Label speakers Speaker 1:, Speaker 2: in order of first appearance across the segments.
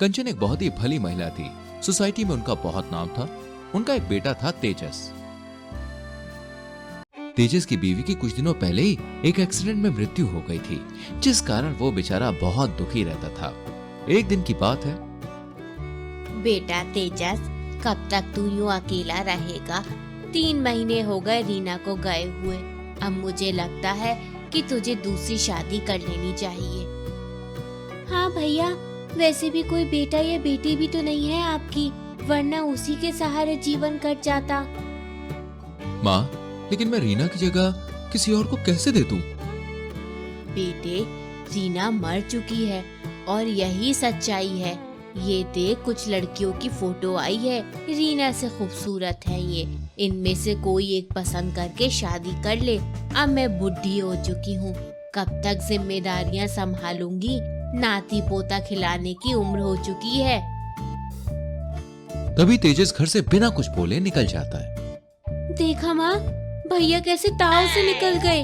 Speaker 1: कंचन एक बहुत ही भली महिला थी। सोसाइटी में उनका बहुत नाम था। उनका एक बेटा था तेजस। तेजस की बीवी की कुछ दिनों पहले ही एक एक्सीडेंट में मृत्यु हो गई थी, जिस कारण वो बेचारा बहुत दुखी रहता था। एक दिन की बात है।
Speaker 2: बेटा तेजस, कब तक तू यूं अकेला रहेगा? 3 महीने हो गए रीना को गए हुए। अब मुझे लगता है कि तुझे दूसरी शादी कर लेनी चाहिए। हाँ भैया, वैसे भी कोई बेटा या बेटी भी तो नहीं है आपकी, वरना उसी के सहारे जीवन कट जाता।
Speaker 1: माँ, लेकिन मैं रीना की जगह किसी और को कैसे दे दूं?
Speaker 2: बेटे, रीना मर चुकी है और यही सच्चाई है। ये देख, कुछ लड़कियों की फोटो आई है, रीना से खूबसूरत है ये। इनमें से कोई एक पसंद करके शादी कर ले। अब मैं बुढ़ी हो चुकी हूँ, कब तक जिम्मेदारियाँ संभालूंगी? नाती पोता खिलाने की उम्र हो चुकी है।
Speaker 1: तभी तेजस घर से बिना कुछ बोले निकल जाता है।
Speaker 2: देखा माँ, भैया कैसे ताव से निकल गए।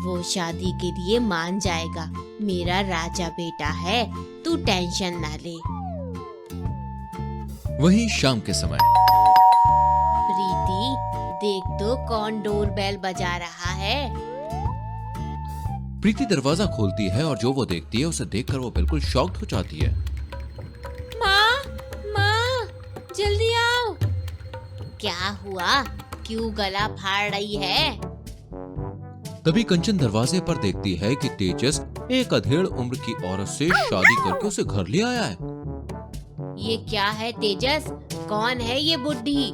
Speaker 2: वो शादी के लिए मान जाएगा, मेरा राजा बेटा है, तू टेंशन ना ले।
Speaker 1: वहीं शाम के समय
Speaker 2: प्रीति, देख तो कौन डोरबेल बजा रहा है।
Speaker 1: प्रीति दरवाजा खोलती है और जो वो देखती है उसे देखकर वो बिल्कुल शॉक्ड हो जाती है।
Speaker 2: माँ, माँ, जल्दी आओ। क्या हुआ? क्यों गला फाड़ रही है?
Speaker 1: तभी कंचन दरवाजे पर देखती है कि तेजस एक अधेड़ उम्र की औरत से शादी करके उसे घर ले आया है।
Speaker 2: ये क्या है तेजस? कौन है ये बुढ़ी?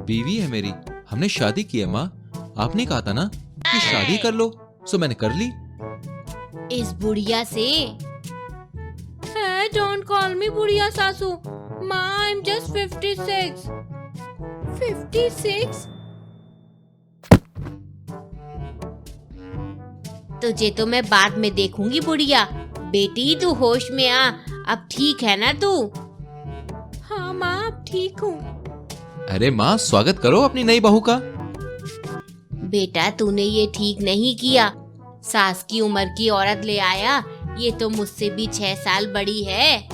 Speaker 1: बीवी है मेरी, हमने शादी की है माँ। आपने कहा था ना कि शादी कर लो, सो मैंने कर ली।
Speaker 2: इस बुढ़िया से? डोंट कॉल मी बुढ़िया सासू। माँ, आई एम जस्ट 56। 56? तुझे तो मैं बाद में देखूंगी बुढ़िया। बेटी, तू होश में आ, अब ठीक है ना तू? हाँ माँ, अब ठीक हूँ।
Speaker 1: अरे माँ, स्वागत करो अपनी नई बहू का।
Speaker 2: बेटा, तूने ये ठीक नहीं किया। सास की उम्र की औरत ले आया, ये तो मुझसे भी 6 साल बड़ी है।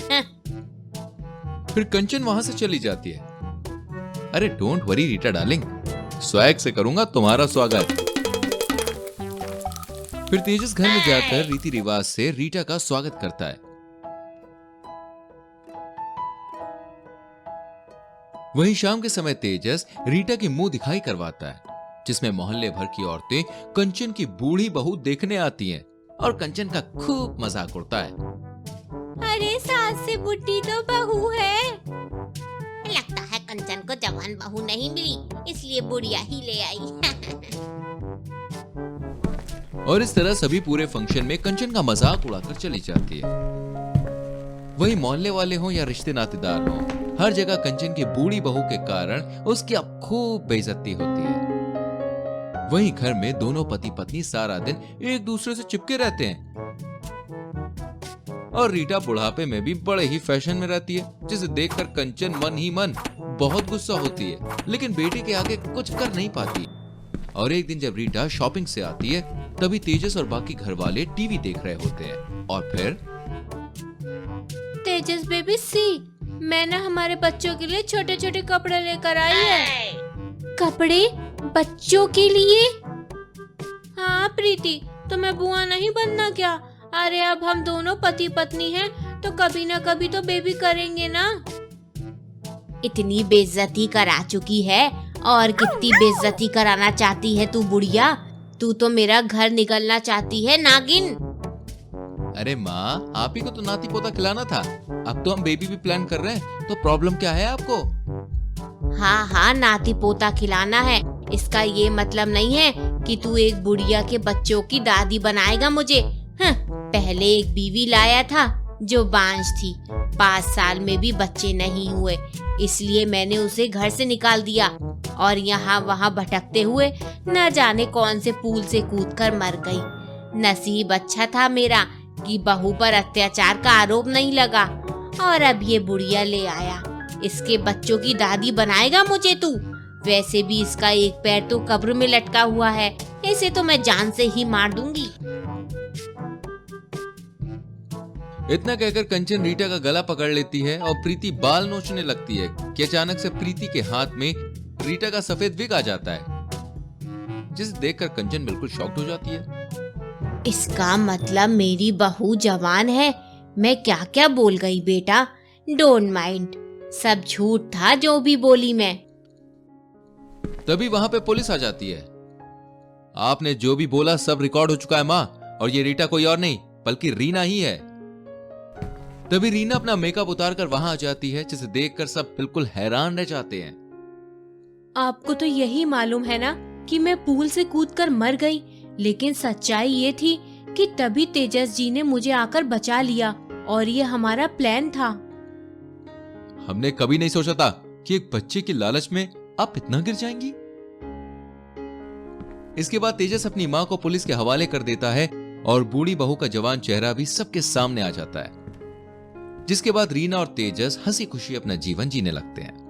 Speaker 1: फिर कंचन वहां से चली जाती है। अरे don't worry Rita darling, swag से करूंगा तुम्हारा स्वागत। फिर तेजस घर में जाकर रीति रिवाज से रीटा का स्वागत करता है। वहीं शाम के समय तेजस रीटा की मुंह दिखाई करवाता है, जिसमें मोहल्ले भर की औरतें कंचन की बूढ़ी बहू देखने आती हैं और कंचन का खूब मजाक उड़ता है।
Speaker 2: अरे सास से बुढ़ी तो बहू है। लगता है कंचन को जवान बहू नहीं मिली, इसलिए बुढ़िया ही ले आई।
Speaker 1: और इस तरह सभी पूरे फंक्शन में कंचन का मजाक उड़ाकर चली जाती है। वही मोहल्ले वाले हों या रिश्ते नातेदार हों, हर जगह कंचन की बूढ़ी बहू के कारण उसकी अब खूब बेइज्जती होती है। वहीं घर में दोनों पति पत्नी सारा दिन एक दूसरे से चिपके रहते हैं और रीटा बुढ़ापे में भी बड़े ही फैशन में रहती है, जिसे देखकर कंचन मन ही मन बहुत गुस्सा होती है, लेकिन बेटी के आगे कुछ कर नहीं पाती। और एक दिन जब रीटा शॉपिंग से आती है, तभी तेजस और बाकी घर वाले टीवी देख रहे होते हैं। और फिर
Speaker 2: तेजस बेबी सी, मैंने हमारे बच्चों के लिए छोटे छोटे कपड़े लेकर आई है। कपड़े बच्चों के लिए? हाँ प्रीति, तुम्हें बुआ नहीं बनना क्या? अरे अब हम दोनों पति पत्नी हैं, तो कभी ना कभी तो बेबी करेंगे ना। इतनी बेइज्जती करा चुकी है, और कितनी बेइज्जती कराना चाहती है तू बुढ़िया? तू तो मेरा घर निकलना चाहती है नागिन।
Speaker 1: अरे माँ, आप ही को तो नाती पोता खिलाना था। अब तो हम बेबी भी प्लान कर रहे हैं, तो प्रॉब्लम क्या है आपको?
Speaker 2: हाँ हाँ, नाती पोता खिलाना है, इसका ये मतलब नहीं है कि तू एक बुढ़िया के बच्चों की दादी बनाएगा मुझे। पहले एक बीवी लाया था जो बांझ थी, 5 साल में भी बच्चे नहीं हुए, इसलिए मैंने उसे घर से निकाल दिया और यहाँ वहाँ भटकते हुए न जाने कौन से पुल से कूदकर मर गई। नसीब अच्छा था मेरा कि बहू पर अत्याचार का आरोप नहीं लगा, और अब ये बुढ़िया ले आया। इसके बच्चों की दादी बनाएगा मुझे तू? वैसे भी इसका एक पैर तो कब्र में लटका हुआ है, इसे तो मैं जान से ही मार दूंगी।
Speaker 1: इतना कहकर कंचन रीटा का गला पकड़ लेती है और प्रीति बाल नोचने लगती है कि अचानक से प्रीति के हाथ में रीटा का सफेद विग आ जाता है, जिसे देखकर कंचन बिल्कुल शॉक्ड हो जाती है।
Speaker 2: इसका मतलब मेरी बहू जवान है। मैं क्या क्या बोल गई बेटा, डोंट माइंड, सब झूठ था जो भी बोली मैं।
Speaker 1: तभी वहां पे पुलिस आ जाती है। आपने जो भी बोला सब रिकॉर्ड हो चुका है माँ, और ये रीटा कोई और नहीं बल्कि रीना ही है। तभी रीना अपना मेकअप उतारकर वहां आ जाती है, जिसे देखकर सब बिल्कुल हैरान रह जाते हैं।
Speaker 2: आपको तो यही मालूम है ना कि मैं पूल से कूदकर मर गई, लेकिन सच्चाई ये थी कि तभी तेजस जी ने मुझे आकर बचा लिया और ये हमारा प्लान था।
Speaker 1: हमने कभी नहीं सोचा था कि एक बच्चे की लालच में आप इतना गिर जाएंगी। इसके बाद तेजस अपनी मां को पुलिस के हवाले कर देता है और बूढ़ी बहू का जवान चेहरा भी सबके सामने आ जाता है, जिसके बाद रीना और तेजस हंसी खुशी अपना जीवन जीने लगते हैं।